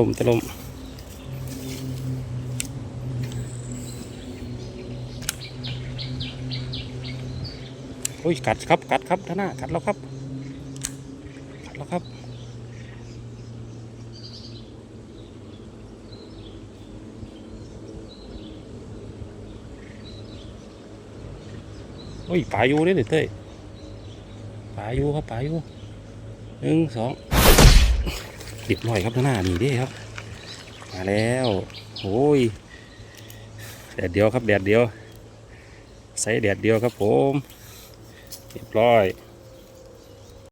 ลมตะลมโอ้ยกัดครับกัดครับท่าหน้ากัดแล้วครับกัดแล้วครับโอ้ยป่าอยู่เนี่ยเต้ยป่าอยู่ครับป่าอยู่หนึ่งสองเรียบร้อยครับท่าหน้านี่เด้ครับมาแล้วโอ้ยแดดเดียวครับแดดเดียวใส่แดดเดียวครับผมเรียบร้อย